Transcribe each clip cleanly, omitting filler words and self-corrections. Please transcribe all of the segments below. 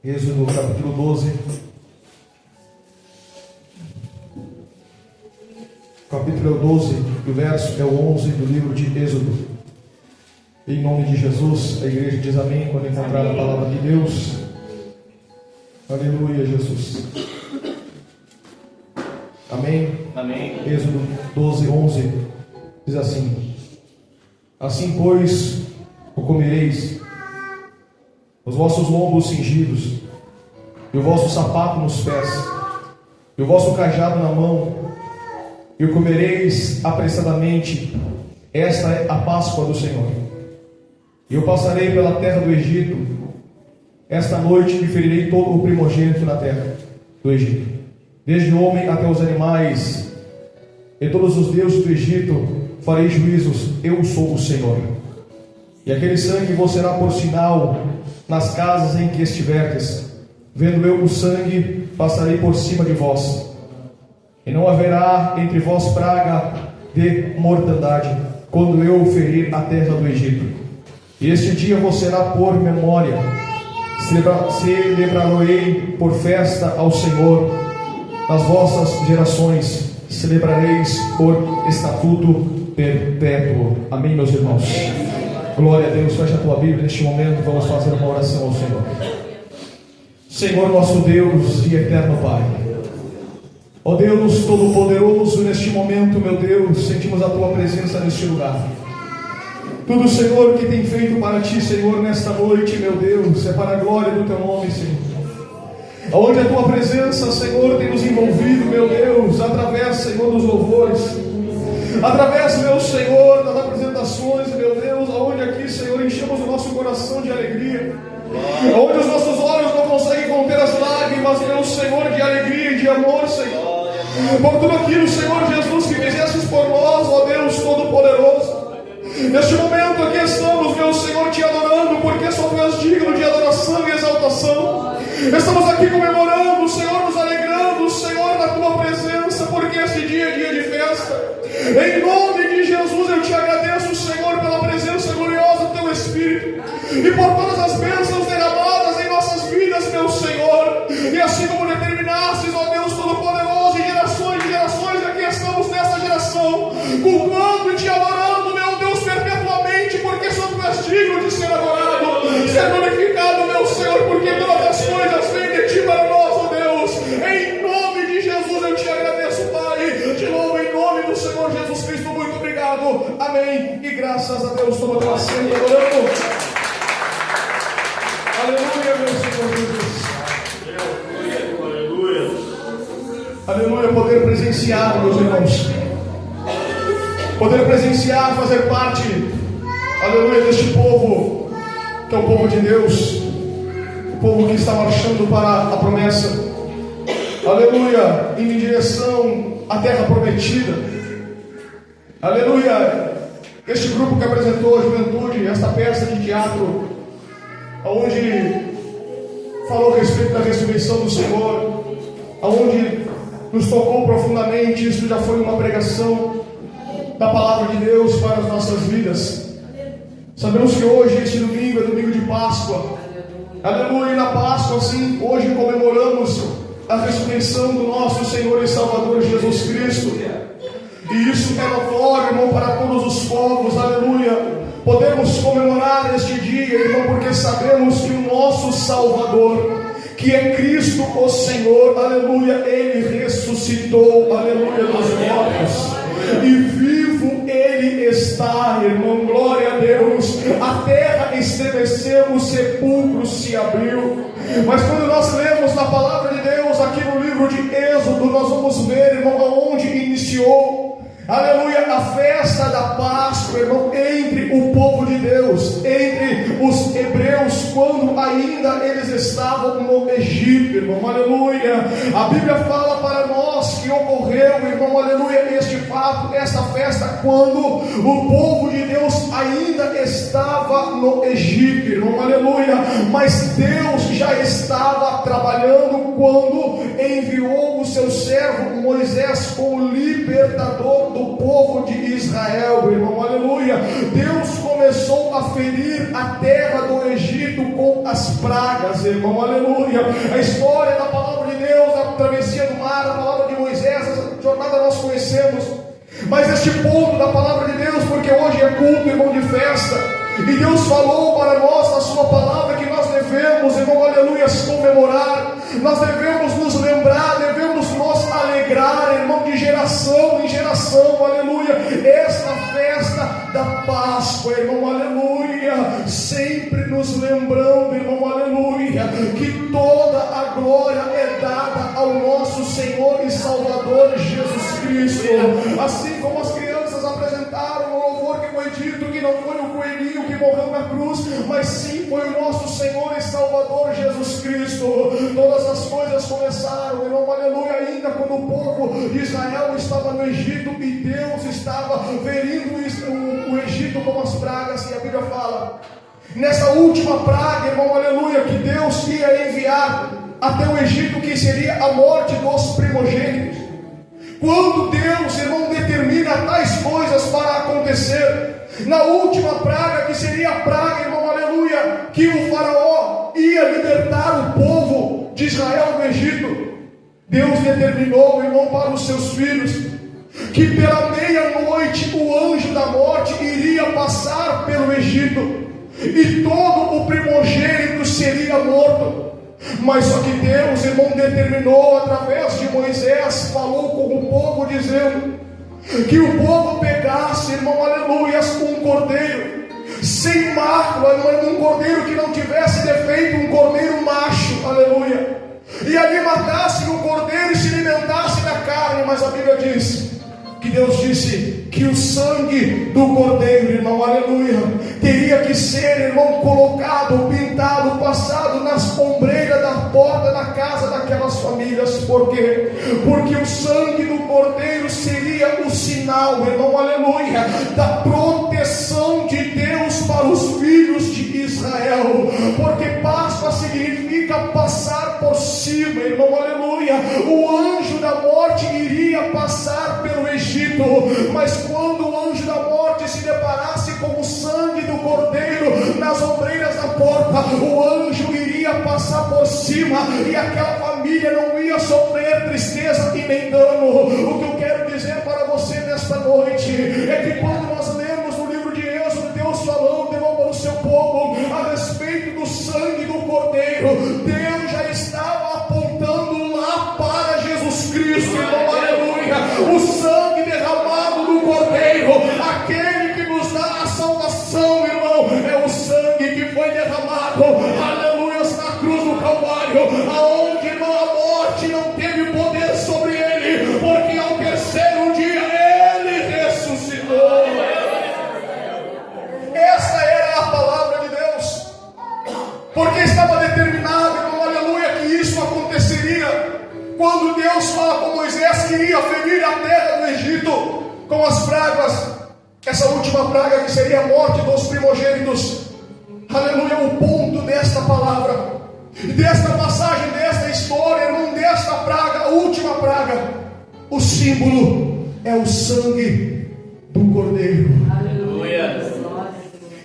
Êxodo capítulo 12. Capítulo 12, o verso é o 11 do livro de Êxodo. Em nome de Jesus, a igreja diz amém quando encontrar a palavra de Deus. Aleluia, Jesus. Amém? Amém. Êxodo 12, 11 diz assim: assim, pois, o comereis, os vossos lombos cingidos, e o vosso sapato nos pés, e o vosso cajado na mão, e o comereis apressadamente. Esta é a Páscoa do Senhor. E eu passarei pela terra do Egito. Esta noite me ferirei todo o primogênito na terra do Egito, desde o homem até os animais, e todos os deuses do Egito farei juízos. Eu sou o Senhor. E aquele sangue vos será por sinal nas casas em que estiverdes. Vendo eu o sangue, passarei por cima de vós, e não haverá entre vós praga de mortandade, quando eu ferir a terra do Egito. E este dia vos será por memória, celebrarei por festa ao Senhor nas vossas gerações, celebrareis por estatuto perpétuo. Amém, meus irmãos? Glória a Deus. Fecha a tua Bíblia neste momento, vamos fazer uma oração ao Senhor. Senhor nosso Deus e eterno Pai, ó Deus Todo-Poderoso, neste momento, meu Deus, sentimos a tua presença neste lugar. Tudo, Senhor, que tem feito para ti, Senhor, nesta noite, meu Deus, é para a glória do teu nome, Senhor. Onde a tua presença, Senhor, tem nos envolvido, meu Deus, através, Senhor, dos louvores, através, meu Senhor, das apresentações, meu Deus, aonde aqui, Senhor, enchemos o nosso coração de alegria, onde os nossos olhos não conseguem conter as lágrimas, meu Senhor, de alegria e de amor, Senhor, por tudo aquilo, Senhor Jesus, que fizestes por nós, ó Deus Todo-Poderoso. Neste momento aqui estamos, meu Senhor, te adorando, porque só tu és digno de adoração e exaltação. Estamos aqui comemorando, Senhor, nos alegrando, Senhor, na tua presença, porque este dia é dia de festa. Em nome de Jesus eu te agradeço, Senhor, pela presença gloriosa do teu Espírito e por todas as bênçãos derramadas em nossas vidas, meu Senhor. E assim como determinastes, ó Deus Todo-Poderoso, de gerações, aqui estamos nessa geração, culpando e te adorando, meu Deus, perpetuamente, porque só tu és digno de ser adorado, ser glorificado, meu Senhor, porque todas as coisas vêm de ti para nós, ó Deus. Em nome de Jesus eu te agradeço, Pai, de novo em nome do Senhor Jesus Cristo, muito obrigado, amém, e graças a Deus, toma tua senda, adorando. Aleluia, meu Senhor Jesus. Aleluia. Aleluia, poder presenciar, meus irmãos, poder presenciar, fazer parte, aleluia, deste povo, que é o povo de Deus, o povo que está marchando para a promessa, aleluia, indo em direção à terra prometida, aleluia. Este grupo que apresentou a juventude, esta peça de teatro, onde falou a respeito da ressurreição do Senhor, onde nos tocou profundamente. Isso já foi uma pregação da palavra de Deus para as nossas vidas. Sabemos que hoje, este domingo, é domingo de Páscoa, aleluia. E na Páscoa, assim, hoje comemoramos a ressurreição do nosso Senhor e Salvador Jesus Cristo. E isso é notório, irmão, para todos os povos, aleluia. Podemos comemorar este dia, irmão, porque sabemos que o nosso Salvador, que é Cristo o Senhor, aleluia, Ele ressuscitou, aleluia, dos mortos, e vivo Ele está, irmão, glória a Deus. A terra estremeceu, o sepulcro se abriu. Mas quando nós lemos na palavra de Deus, aqui no livro de Êxodo, nós vamos ver, irmão, aonde iniciou, aleluia, a festa da Páscoa, irmão, entre o povo de Deus, entre os hebreus, quando ainda eles estavam no Egito, irmão, aleluia. A Bíblia fala para nós que ocorreu, irmão, aleluia, este fato, esta festa, quando o povo de Deus ainda estava no Egito, irmão, aleluia. Mas Deus já estava trabalhando quando enviou o seu servo Moisés como libertador do povo de Israel, irmão, aleluia. Deus começou a ferir a terra do Egito com as pragas, irmão, aleluia. A história da palavra de Deus, a travessia do mar, a palavra de Moisés, essa jornada nós conhecemos. Mas este ponto da palavra de Deus, porque hoje é culto, irmão, de festa, e Deus falou para nós na sua palavra que nós devemos, irmão, aleluia, comemorar, nós devemos nos lembrar, devemos nos alegrar, irmão, de geração em geração, aleluia, esta festa da Páscoa, irmão, aleluia, sempre nos lembrando, irmão, aleluia, que toda a glória é dada ao nosso Senhor e Salvador Jesus Cristo. Assim como as crianças apresentaram o louvor que foi dito, que não foi o coelhinho que morreu na cruz, mas sim foi o nosso Senhor e Salvador Jesus Cristo. Todas as coisas começaram, irmão, aleluia, ainda quando o povo de Israel estava no Egito e Deus estava ferindo o Egito com as pragas, e a Bíblia fala, nessa última praga, irmão, aleluia, que Deus ia enviar até o Egito, que seria a morte dos primogênitos. Quando Deus, irmão, determina tais coisas para acontecer, na última praga, que seria a praga, irmão, aleluia, que o faraó ia libertar o povo de Israel do Egito, Deus determinou, irmão, para os seus filhos, que pela meia-noite o anjo da morte iria passar pelo Egito, e todo o primogênito seria morto. Mas só que Deus, irmão, determinou através de Moisés, falou com o povo dizendo que o povo pegasse, irmão, aleluia, um cordeiro sem mácula, um cordeiro que não tivesse defeito, um cordeiro macho, aleluia, e ali matasse o cordeiro e se alimentasse da carne. Mas a Bíblia diz que Deus disse que o sangue do cordeiro, irmão, aleluia, teria que ser, irmão, colocado, pintado, passado nas ombreiras da porta da casa daquelas famílias. Por quê? Porque o sangue do cordeiro seria o sinal, irmão, aleluia, da proteção de Deus para os filhos de Israel. Porque Páscoa significa passar por cima, irmão, aleluia. O anjo da morte iria passar pelo Egito, mas quando o anjo da morte se deparasse com o sangue do cordeiro nas ombreiras da porta, o anjo iria passar por cima e aquela família não ia sofrer tristeza e nem dano. O que eu quero dizer para você nesta noite é que quando nós lemos no livro de Êxodo, Deus falando, irmão, para o seu povo a respeito do sangue do cordeiro, Deus já estava apontando lá para Jesus Cristo, irmão, aleluia, o sangue derramado do cordeiro, aquele que nos dá a salvação, irmão, é o sangue que foi derramado, aleluia, na cruz do Calvário, aonde, irmão, a morte não teve poder sobre ele, porque ao terceiro dia ele ressuscitou. Essa era a palavra de Deus, porque estava determinado, irmão, aleluia, que isso aconteceria. Quando Deus fala com Moisés que iria ferir a terra do Egito com as pragas, essa última praga que seria a morte dos primogênitos, aleluia, o ponto desta palavra, desta passagem, desta história, irmão, desta praga, a última praga, o símbolo é o sangue do cordeiro. Aleluia.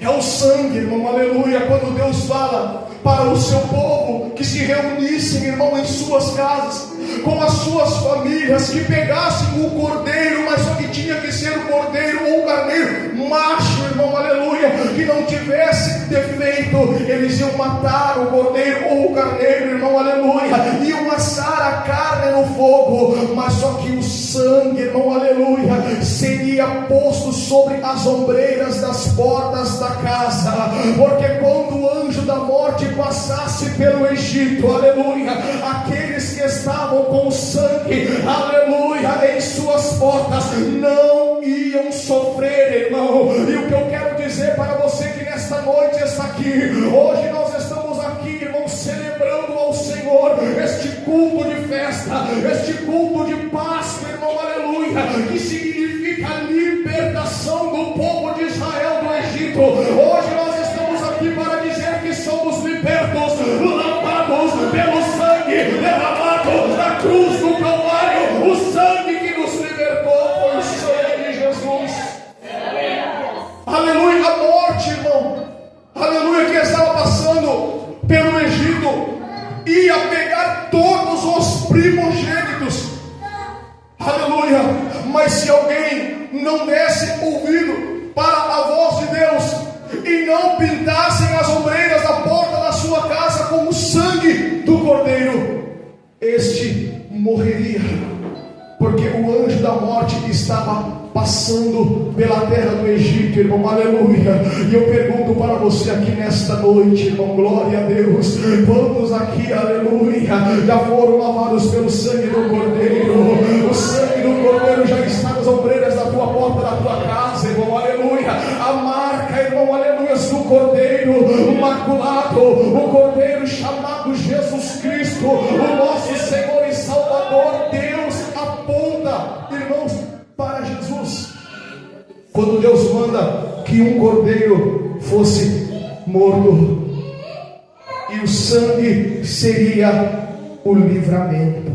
É o sangue, irmão, aleluia. Quando Deus fala para o seu povo que se reunissem, irmão, em suas casas, com as suas famílias, que pegassem o cordeiro, mas só que tinha que ser o cordeiro ou o carneiro macho, irmão, aleluia, que não tivesse defeito, eles iam matar o cordeiro ou o carneiro, irmão, aleluia, iam assar a carne no fogo, mas só que o sangue, irmão, aleluia, seria posto sobre as ombreiras das portas da casa, porque quando o anjo da morte passasse pelo Egito, aleluia, aqueles que estavam com sangue, aleluia, em suas portas, não iam sofrer, irmão. E o que eu quero dizer para você que nesta noite está aqui, hoje nós estamos aqui, irmão, celebrando ao Senhor este culto de festa, este culto de Páscoa, irmão, aleluia, que significa a libertação do povo de Israel do Egito. Hoje nós estamos aqui para dizer que somos libertos, lavados pelo sangue derramado na cruz do Calvário. O sangue que nos libertou foi o sangue de Jesus. Aleluia. A morte, ia pegar todos os primogênitos. Aleluia. Mas se alguém não desse ouvido para a voz de Deus e não pintassem as ombreiras da porta da sua casa com o sangue do cordeiro, este morreria, porque o anjo da morte estava passando pela terra do Egito, irmão. Aleluia. E eu pergunto para você aqui nesta noite, irmão, glória a Deus, quantos aqui, aleluia, já foram lavados pelo sangue do cordeiro? O sangue do cordeiro já está nas ombreiras da tua porta, da tua casa, irmão. Aleluia. A marca, irmão, aleluia, do cordeiro, o maculado, o cordeiro chamado Jesus Cristo, o nosso Senhor e Salvador. Deus aponta, irmãos, para Jesus. Quando Deus manda que um cordeiro fosse morto, e o sangue seria o livramento.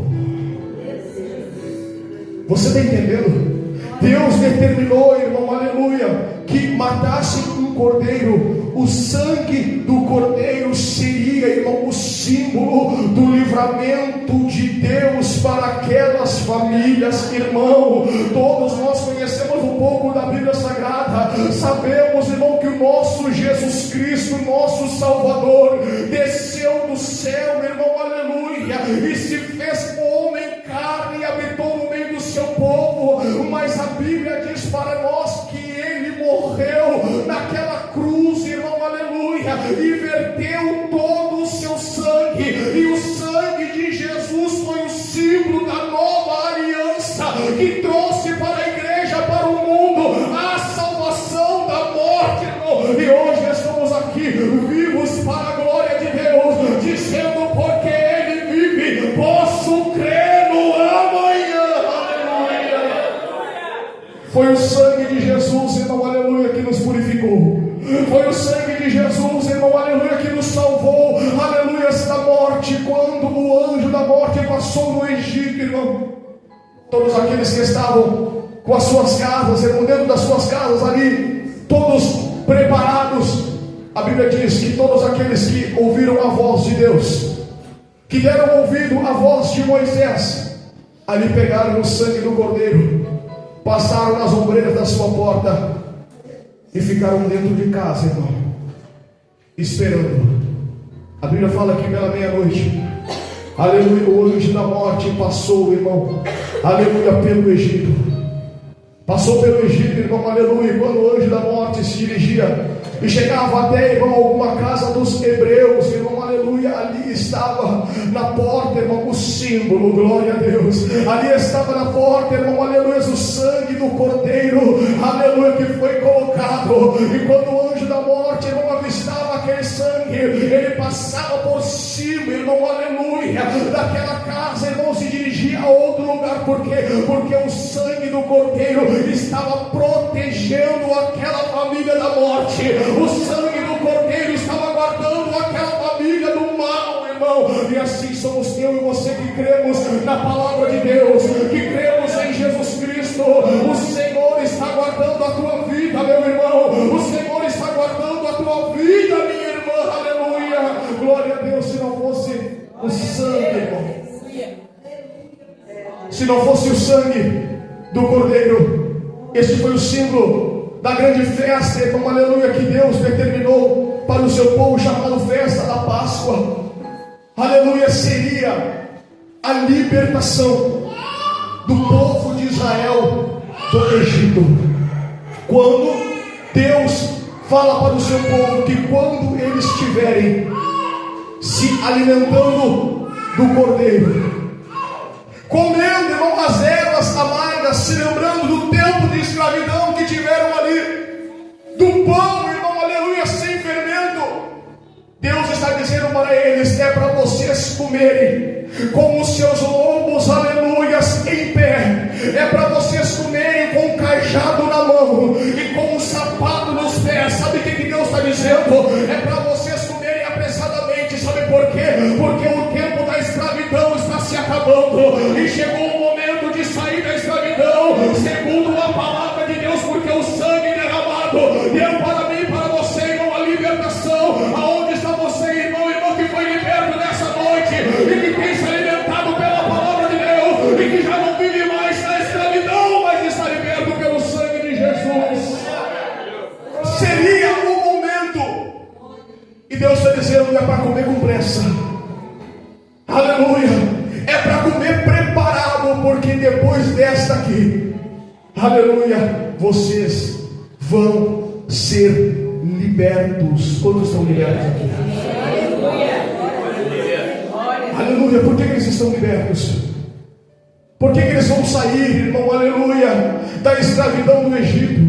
Você está entendendo? Deus determinou, irmão, aleluia, que matassem um cordeiro. O sangue do cordeiro seria, irmão, o símbolo do livramento de Deus para aquelas famílias. Irmão, todos nós conhecemos um pouco da Bíblia Sagrada. Sabemos, irmão, que o nosso Jesus Cristo, nosso Salvador, desceu do céu, irmão, aleluia, e se fez homem, carne, e habitou no meio do seu povo. Mas a Bíblia diz para nós que ele morreu naquela cruz, irmão, aleluia, e verteu todo o seu sangue, e o sangue de Jesus foi o símbolo da nova aliança que trouxe para a igreja, para o mundo, a salvação da morte, irmão. E hoje estamos aqui vivos para a glória de Deus, dizendo: porque ele vive, posso crer no amanhã. Foi o sangue de Jesus, irmão, aleluia, que nos purificou. Foi o sangue de Jesus, irmão, aleluia, que nos salvou, aleluia, da morte. Quando o anjo da morte passou no Egito, irmão, todos aqueles que estavam com as suas casas, irmão, dentro das suas casas ali, todos preparados, a Bíblia diz que todos aqueles que ouviram a voz de Deus, que deram ouvido à voz de Moisés, ali pegaram o sangue do cordeiro, passaram nas ombreiras da sua porta e ficaram dentro de casa, irmão, esperando. A Bíblia fala que pela meia-noite, aleluia, o anjo da morte passou, irmão, aleluia, pelo Egito. Passou pelo Egito, irmão, aleluia. Quando o anjo da morte se dirigia e chegava até, irmão, alguma casa dos hebreus, irmão, aleluia, ali estava na porta, irmão, o símbolo, glória a Deus. Ali estava na porta, irmão, aleluia, o sangue do cordeiro, aleluia, que foi colocado. E quando o anjo da morte, irmão, avistava aquele sangue, ele passava por cima, irmão, aleluia, daquela casa, irmão, se dirigia a outro lugar. Por quê? Porque o sangue do cordeiro estava protegendo aquela família da morte. O sangue do cordeiro estava guardando aquela família do mal, irmão. E assim somos eu e você que cremos na palavra de Deus, que cremos em Jesus Cristo. O Senhor está guardando a tua vida, meu irmão. O Senhor está guardando a tua vida, minha irmã, aleluia. Glória a Deus. Se não fosse o sangue, irmão, se não fosse o sangue do cordeiro, este foi o símbolo da grande festa, irmão, aleluia, que Deus determinou para o seu povo, chamado festa da Páscoa. Aleluia, seria a libertação do povo de Israel do Egito. Quando Deus fala para o seu povo que quando eles estiverem se alimentando do cordeiro, comendo, irmão, as ervas amargas, se lembrando do tempo de escravidão que tiveram ali, do pão, irmão, aleluia, sem fermento, Deus está dizendo para eles: é para vocês comerem com os seus lombos, aleluias, em pé, é para vocês comerem com o cajado na mão e com o sapato nos pés. Sabe o que Deus está dizendo? É para vocês comerem apressadamente. Sabe por quê? Porque o tempo da escravidão está se acabando e chegou o momento de sair da escravidão, segundo a palavra de Deus, porque o sangue derramado deu para mim e para você, irmão, a libertação. Aonde está você, irmão, irmão, que foi liberto nessa E Deus está dizendo: é para comer com pressa. Aleluia. É para comer preparado, porque depois desta aqui, aleluia, vocês vão ser libertos. Quantos estão libertos aqui? Aleluia. Por que eles estão libertos? Por que eles vão sair, irmão, aleluia, da escravidão do Egito?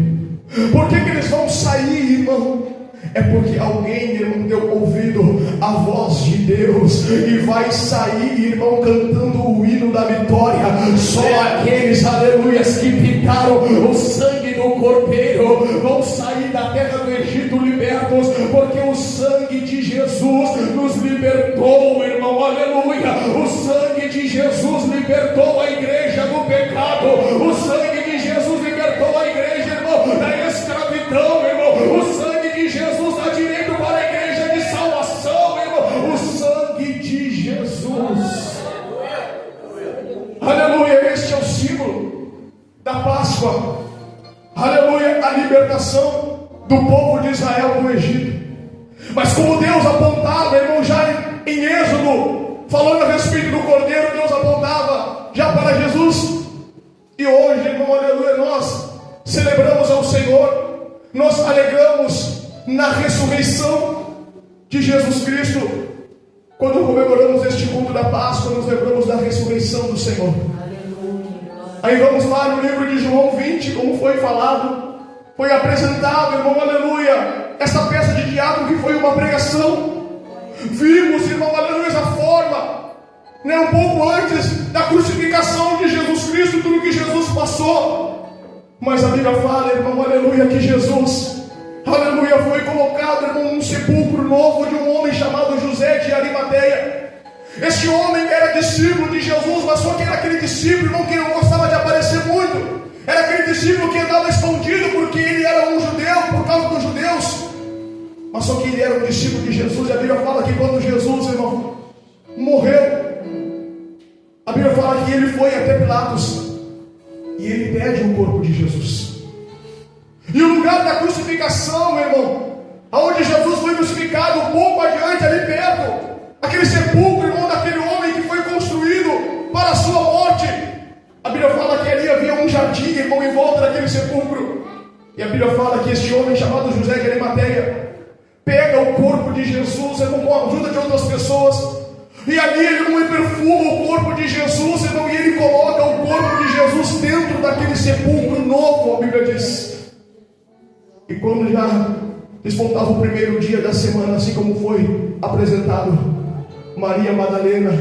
Por que eles vão sair, irmão? É porque alguém, irmão, deu ouvido à voz de Deus e vai sair, irmão, cantando o hino da vitória. Só aqueles, aleluias, que picaram o sangue do Cordeiro vão sair da terra do Egito libertos, porque o sangue de Jesus nos libertou, irmão, aleluia. O sangue de Jesus libertou a igreja do pecado. O sangue de Jesus libertou a igreja, irmão, da escravidão, irmão. O sangue de Jesus dá direito para a igreja de salvação, irmão. O sangue de Jesus. Aleluia. Este é o símbolo da Páscoa. Aleluia. A libertação do povo de Israel do Egito. Mas como Deus apontava, irmão, já em Êxodo, falando a respeito do Cordeiro, Deus apontava já para Jesus. E hoje, irmão, aleluia, nós celebramos ao Senhor, nós alegramos na ressurreição de Jesus Cristo. Quando comemoramos este culto da Páscoa, nos lembramos da ressurreição do Senhor. Aí vamos lá no livro de João 20, como foi falado, foi apresentado, irmão, aleluia, essa peça de teatro que foi uma pregação. Vimos, irmão, aleluia, a forma, né, um pouco antes da crucificação de Jesus Cristo, tudo que Jesus passou. Mas a Bíblia fala, irmão, aleluia, que Jesus, aleluia, foi colocado, irmão, num sepulcro novo de um homem chamado José de Arimateia. Este homem era discípulo de Jesus, mas só que era aquele discípulo, irmão, que não gostava de aparecer muito. Era aquele discípulo que andava escondido porque ele era um judeu, por causa dos judeus. Mas só que ele era um discípulo de Jesus. E a Bíblia fala que quando Jesus, irmão, morreu, a Bíblia fala que ele foi até Pilatos e ele pede o corpo de Jesus. E o lugar da crucificação, meu irmão, aonde Jesus foi crucificado, um pouco adiante, ali perto, aquele sepulcro, irmão, daquele homem que foi construído para a sua morte. A Bíblia fala que ali havia um jardim, irmão, em volta daquele sepulcro. E a Bíblia fala que este homem chamado José de Arimateia pega o corpo de Jesus, irmão, com a ajuda de outras pessoas. E ali ele perfuma o corpo de Jesus, irmão, e ele coloca o corpo de Jesus dentro daquele sepulcro novo, a Bíblia diz. E quando já despontava o primeiro dia da semana, assim como foi apresentado, Maria Madalena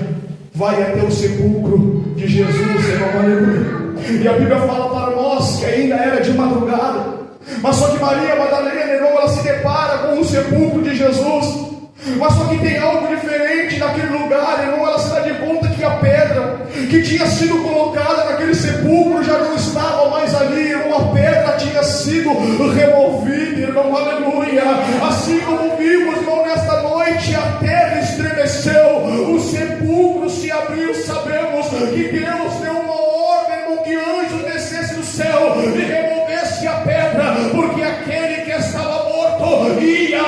vai até o sepulcro de Jesus, irmão, aleluia. E a Bíblia fala para nós que ainda era de madrugada, mas só que Maria Madalena, irmão, ela se depara com o sepulcro de Jesus. Mas só que tem algo diferente naquele lugar, irmão. Ela se dá de conta que a pedra que tinha sido colocada naquele sepulcro já não estava mais ali, irmão. A pedra tinha sido removida, irmão, aleluia. Assim como vimos, irmão, nesta noite, a terra estremeceu, o sepulcro se abriu. Sabemos que Deus deu uma ordem, irmão, que anjos descessem do céu e removesse a pedra, porque aquele que estava morto ia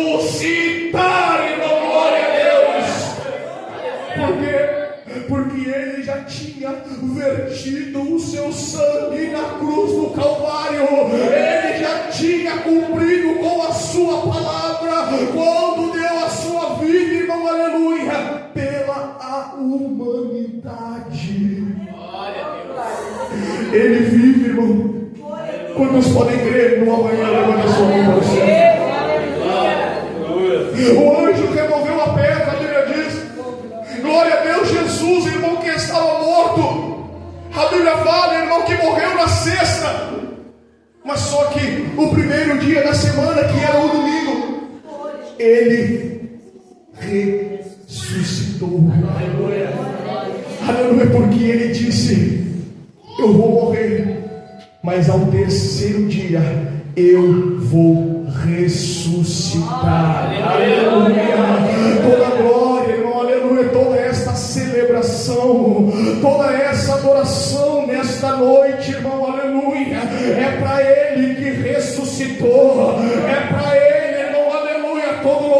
ressuscitar, irmão, glória a Deus. Por quê? Porque ele já tinha vertido o seu sangue na cruz do Calvário. Ele já tinha cumprido com a sua palavra quando deu a sua vida, irmão, aleluia, pela humanidade. Ele vive, irmão. Quantos podem crer no amanhã? Levanta a sua mão para o céu. O anjo removeu a pedra, a Bíblia diz. Glória a Deus. Jesus, irmão, que estava morto, a Bíblia fala, irmão, que morreu na sexta. Mas só que o primeiro dia da semana, que era o domingo, ele ressuscitou. Aleluia. Aleluia, porque ele disse: eu vou morrer, mas ao terceiro dia eu vou ressuscitar. Aleluia. Toda glória, irmão, aleluia. Toda esta celebração, toda essa adoração nesta noite, irmão, aleluia, é para ele que ressuscitou. É para ele, irmão, aleluia. Todo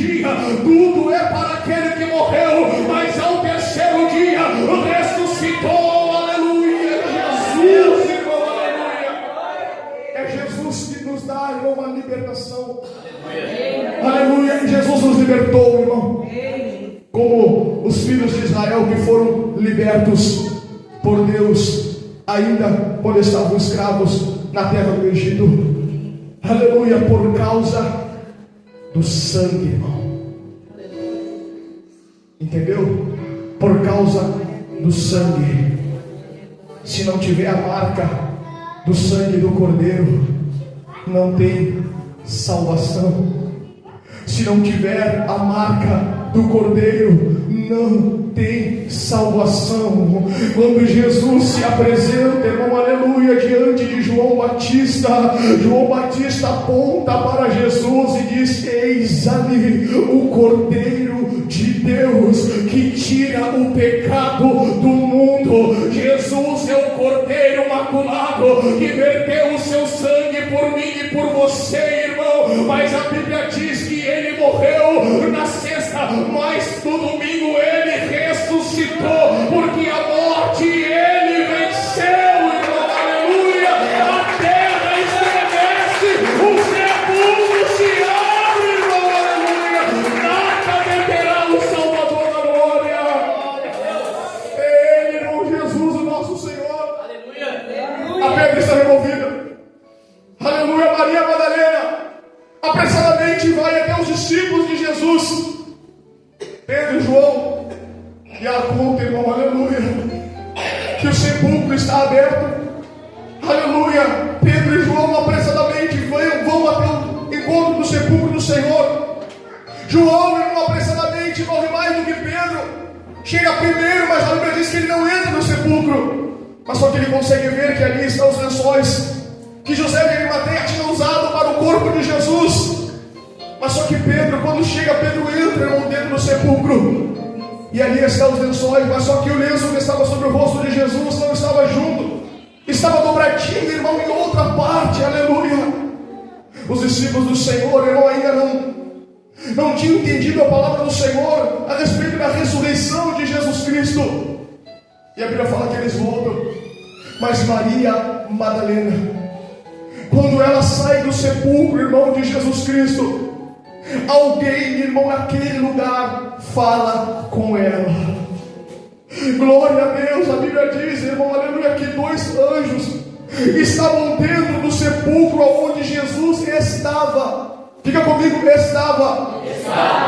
dia, tudo é para aquele que morreu, mas ao terceiro dia ressuscitou. Aleluia, Jesus, irmão, aleluia. É Jesus que nos dá, irmão, uma libertação. Aleluia, Jesus nos libertou, irmão. Como os filhos de Israel que foram libertos por Deus, ainda quando estavam escravos na terra do Egito. Aleluia, por causa do sangue, irmão. Entendeu? Por causa do sangue. Se não tiver a marca do sangue do Cordeiro, não tem salvação. Se não tiver a marca do Cordeiro, não tem salvação. Quando Jesus se apresenta, irmão, aleluia, diante de João Batista aponta para Jesus e diz: eis ali o Cordeiro de Deus que tira o pecado do mundo. Jesus é o Cordeiro Imaculado que verteu o seu sangue por mim e por você, irmão. Mas a Bíblia diz que ele morreu na sexta, mas no domingo ele ressuscitou, porque a morte ele venceu, irmão, aleluia. A terra estremece, o sepulcro se abre, irmão, aleluia. Nada deterá o Salvador da glória. Ele, irmão, Jesus, o nosso Senhor. Aleluia. A pedra está removida. Aleluia. Maria Madalena apressadamente vai até os discípulos de Jesus, Pedro e João, e ela conta, irmão, aleluia, que o sepulcro está aberto. Aleluia. Pedro e João apressadamente vão até o encontro do sepulcro do Senhor. João, irmão, apressadamente corre mais do que Pedro, chega primeiro, mas a Bíblia diz que ele não entra no sepulcro, mas só que ele consegue ver que ali estão os lençóis que José de Arimateia tinha usado para o corpo de Jesus. Mas só que Pedro, quando chega, Pedro entra, irmão, dentro do sepulcro, e ali estão os lençóis, mas só que o lenço que estava sobre o rosto de Jesus não estava junto, estava dobradinho, irmão, em outra parte. Aleluia. Os discípulos do Senhor, irmão, ainda não tinham entendido a palavra do Senhor a respeito da ressurreição de Jesus Cristo. E a Bíblia fala que eles voltam, mas Maria Madalena, quando ela sai do sepulcro, irmão, de Jesus Cristo, alguém, irmão, naquele lugar fala com ela. Glória a Deus. A Bíblia diz, irmão, aleluia, que dois anjos estavam dentro do sepulcro onde Jesus estava. Fica comigo, estava.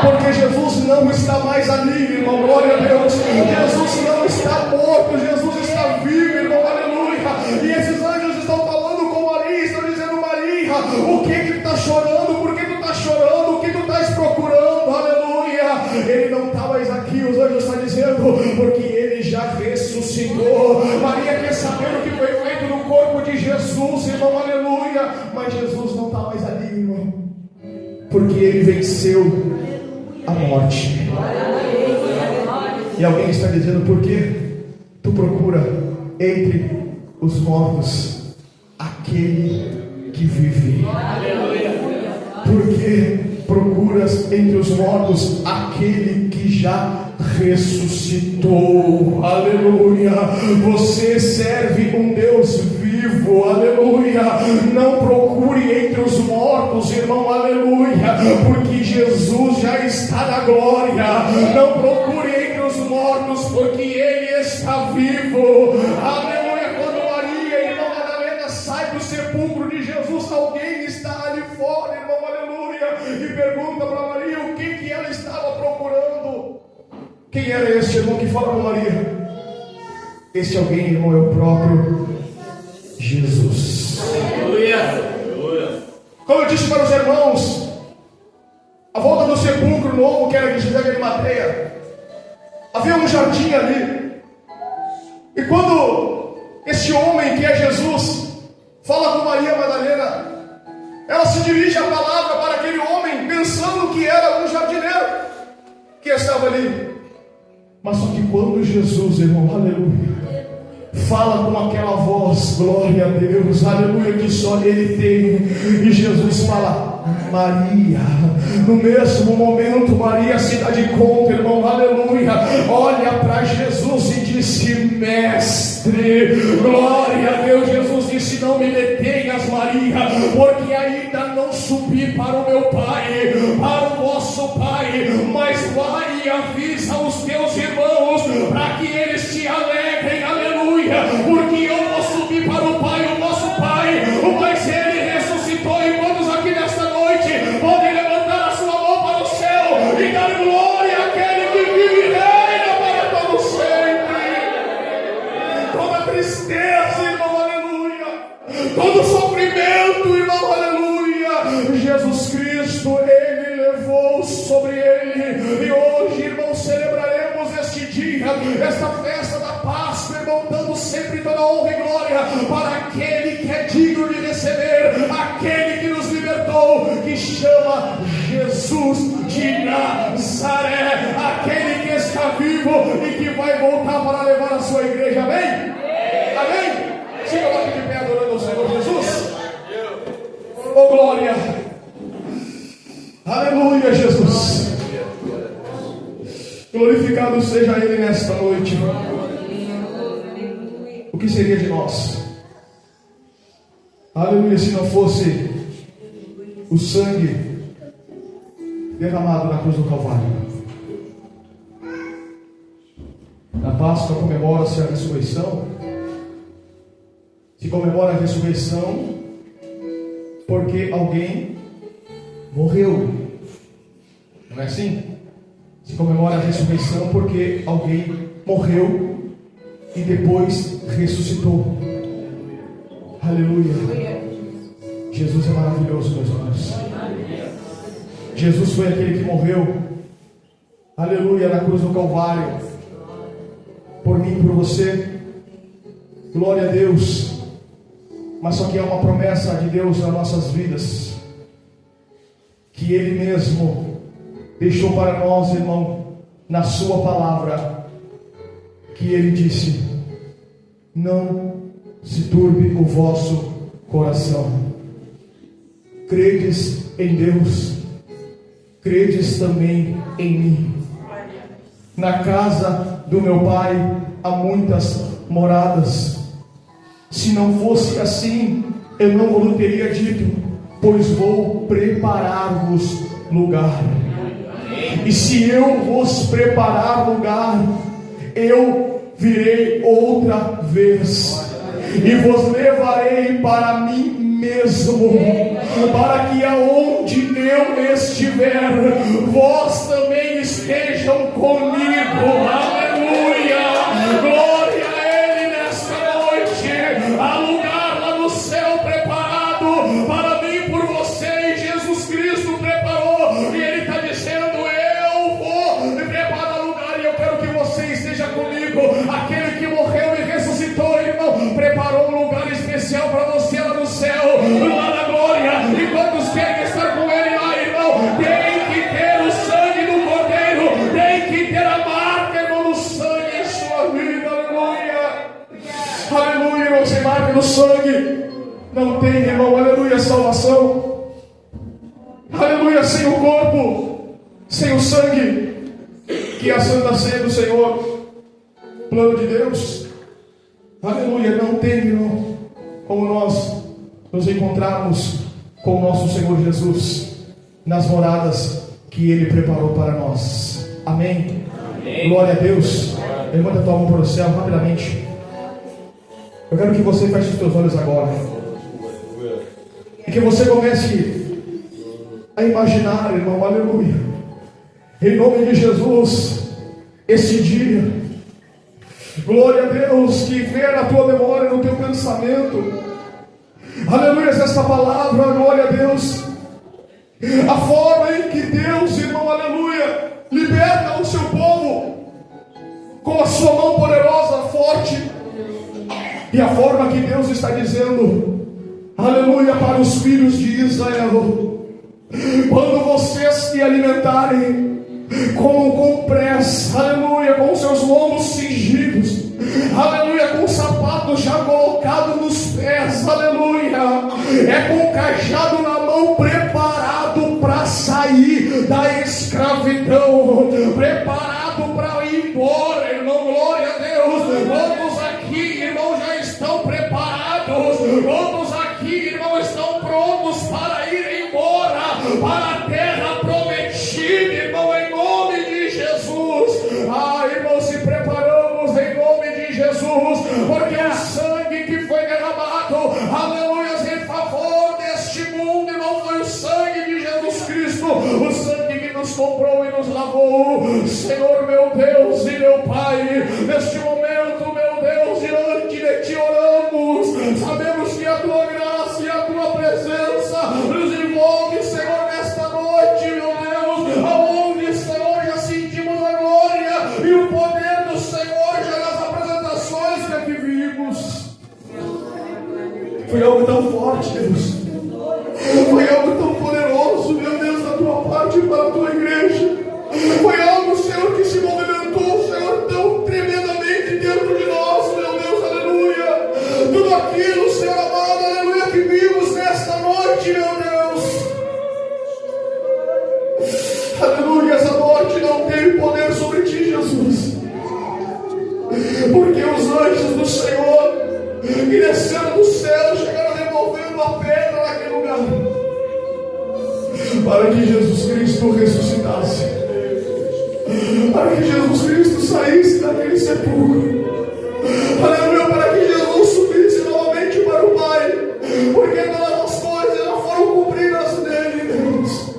Porque Jesus não está mais ali, irmão. Glória a Deus. Jesus não está morto, Jesus está vivo, irmão, aleluia. E esses anjos estão falando com Maria, estão dizendo: Maria, o que tu está chorando? Por que tu está chorando? O que tu estás procurando? Aleluia. Ele não está mais aqui, os anjos estão dizendo, porque ele já ressuscitou. Maria quer saber o que foi feito no corpo de Jesus, irmão, aleluia. Mas Jesus não está mais ali, irmão, porque ele venceu a morte. E alguém está dizendo: por que tu procura entre os mortos aquele que vive? Porque procuras entre os mortos aquele que já ressuscitou. Aleluia. Você serve um Deus vivo. Aleluia. Não procure entre os mortos, irmão, aleluia, porque Jesus já está na glória. Não procure entre os mortos, porque ele está vivo. Aleluia. Quando Maria, irmão Madalena, sai do sepulcro de Jesus, alguém está ali fora, irmão, aleluia, e pergunta para Maria o que ela estava procurando. Quem era esse irmão que fala com Maria? Esse alguém, irmão, é o próprio Jesus. Aleluia. Como eu disse para os irmãos, a volta do sepulcro novo, que era de José de Arimateia, havia um jardim ali. E quando esse homem que é Jesus fala com Maria Madalena, ela se dirige a palavra para aquele homem, pensando que era um jardineiro que estava ali. Mas só que quando Jesus, irmão, aleluia, fala com aquela voz, glória a Deus, aleluia, que só ele tem, e Jesus fala: Maria, no mesmo momento, Maria se dá de conta, irmão, aleluia, olha para Jesus e disse: Mestre, glória a Deus. Jesus disse: não me detenhas, Maria, porque ainda não subi para o meu Pai, para o vosso Pai, mas vai e avisa os teus irmãos, para que eles te alegrem, aleluia, porque eu vou subir para o Pai, o vosso Pai, mas ele ressuscitou. E quantos aqui nesta noite podem levantar a sua mão para o céu e dar glória àquele que vive e reina para todo sempre? Toda tristeza, irmão, aleluia, todo sofrimento, irmão, aleluia, Jesus Cristo, ele levou sobre ele. E hoje, irmão, celebraremos este dia, esta festa da Páscoa, irmão, dando sempre toda a honra e glória para aquele que é digno de receber, aquele que nos libertou, que chama Jesus de Nazaré, aquele que está vivo e que vai voltar para levar a sua igreja. Amém? Amém? Siga lá de pé adorando ao Senhor Jesus. Oh, glória! Aleluia, Jesus! Glorificado seja Ele nesta noite. O que seria de nós? Aleluia, se não fosse o sangue derramado na cruz do Calvário. Na Páscoa comemora-se a ressurreição. Se comemora a ressurreição porque alguém morreu. Não é assim? Se comemora a ressurreição porque alguém morreu e depois ressuscitou. Aleluia. Jesus é maravilhoso, meus irmãos. Jesus foi aquele que morreu, aleluia, na cruz do Calvário, por mim e por você. Glória a Deus. Mas só que é uma promessa de Deus nas nossas vidas, que Ele mesmo deixou para nós, irmão, na sua palavra, que Ele disse: não se turbe o vosso coração. Credes em Deus, credes também em mim. Na casa do meu Pai há muitas moradas. Se não fosse assim, eu não vos teria dito, pois vou preparar-vos lugar. E se eu vos preparar lugar, eu virei outra vez e vos levarei para mim mesmo, para que aonde eu estiver, vós também estejam comigo. Aleluia! Glória a Ele nesta noite. Há lugar lá no céu preparado para mim por você, e Jesus Cristo preparou, e Ele está dizendo: eu vou preparar lugar, e eu quero que você esteja comigo. Aquele que morreu e ressuscitou, irmão, preparou um lugar especial para você lá no céu, lá na glória. E quantos querem estar com Ele lá, irmão? Tem que ter o sangue do Cordeiro, tem que ter a marca, irmão, do sangue em sua vida. Aleluia, aleluia, irmão, sem marca do sangue não tem, irmão, aleluia, salvação. Aleluia, sem o corpo, sem o sangue, que é a santa ceia do Senhor, plano de Deus. Aleluia, não tem, irmão, como nós nos encontrarmos com o nosso Senhor Jesus nas moradas que Ele preparou para nós. Amém? Amém. Glória a Deus. Levanta a tua mão para o céu rapidamente. Eu quero que você feche os teus olhos agora e que você comece a imaginar, irmão, aleluia, em nome de Jesus, este dia. Glória a Deus, que venha na tua memória, no teu pensamento, aleluia, esta palavra, glória a Deus, a forma em que Deus, irmão, aleluia, liberta o seu povo com a sua mão poderosa, forte, e a forma que Deus está dizendo, aleluia, para os filhos de Israel: quando vocês se alimentarem com pressa, aleluia, com seus lombos cingidos, aleluia, com sapatos já colocados nos pés, aleluia, é com o cajado na mão preparado, da escravidão, preparado para ir embora, irmão. Glória a Deus. Quantos aqui, irmão, já estão preparados? Quantos aqui, irmão, estão prontos para ir embora para a terra prometida, irmão, em nome de Jesus? Irmão, se preparamos em nome de Jesus, porque o sangue que foi derramado, aleluia, em favor deste mundo, irmão, foi o sangue de Jesus Cristo, o sangue que nos comprou e nos lavou. Senhor, meu Deus e meu Pai, neste momento, meu Deus, diante de Ti oramos. Sabemos que a Tua graça e a Tua presença nos envolve, Senhor, nesta noite, meu Deus, aonde, Senhor, já sentimos a glória e o poder do Senhor já nas apresentações que aqui vimos. Foi algo tão forte, Deus. Foi algo tão poderoso, meu Deus, da Tua parte para a Tua igreja. Foi algo, Senhor, que se movimentou, Senhor, tão tremendamente dentro de nós, meu Deus, aleluia. Tudo aquilo, Senhor amado, aleluia, que vimos nesta noite, meu Deus. Aleluia, essa morte não tem poder sobre Ti, Jesus. Porque os anjos do Senhor, que desceram do céu, chegaram devolvendo a pedra naquele lugar, para que Jesus Cristo ressuscitasse, para que Jesus Cristo saísse daquele sepulcro, aleluia, para que Jesus subisse novamente para o Pai, porque todas as coisas já foram cumpridas nele, Deus.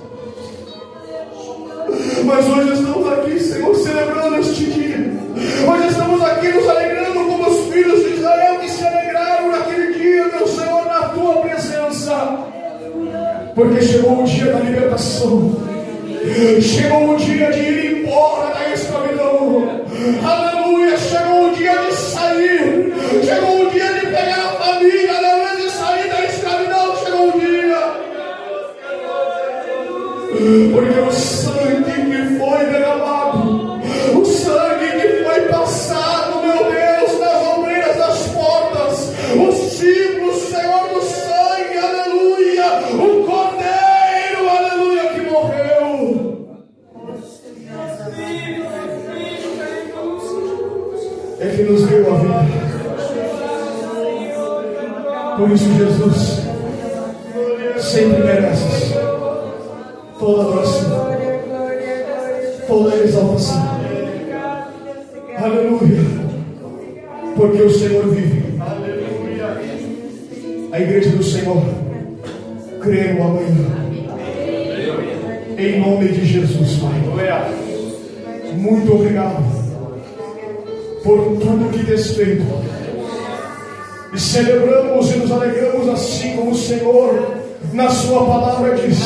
Mas hoje estamos aqui, Senhor, celebrando este dia. Hoje estamos aqui nos alegrando como os filhos de Israel que se alegraram naquele dia, meu Senhor, na Tua presença. Porque chegou o dia da libertação. Chegou o dia de ir embora da escravidão. Aleluia, chegou o dia de sair. Chegou o dia de pegar a família, aleluia, de sair da escravidão. Chegou o dia. Porque o sangue que foi derramado, o sangue que foi passado, meu Deus, nas ombreiras das portas, o símbolo, Senhor, do sangue, aleluia, o cordeiro, aleluia, que morreu. É que nos deu a vida. Por isso, Jesus, sempre mereces toda adoração, toda exaltação. Aleluia. Porque o Senhor vive. A igreja do Senhor crê no amanhã. Em nome de Jesus, Pai. Muito obrigado por tudo que tens feito. E celebramos e nos alegramos assim como o Senhor na Sua palavra diz,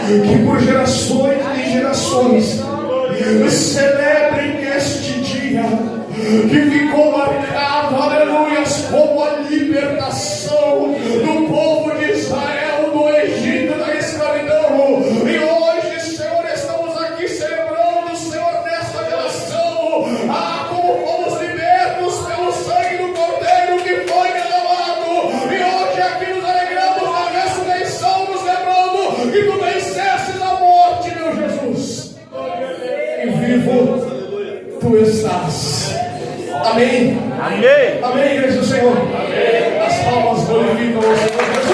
que por gerações e gerações celebrem este dia que ficou marcado, aleluia, como a libertação do povo de Israel do Egito, da escravidão. E hoje, Senhor, estamos aqui celebrando, Senhor, nesta geração, como fomos libertos pelo sangue do Cordeiro que foi derramado. E hoje aqui nos alegramos na ressurreição, nos lembrando que Tu vencestes a morte, meu Jesus. E vivo Tu estás. Amém. Amém. Amém, igreja do Senhor. Amém. As palmas glorificam o Senhor.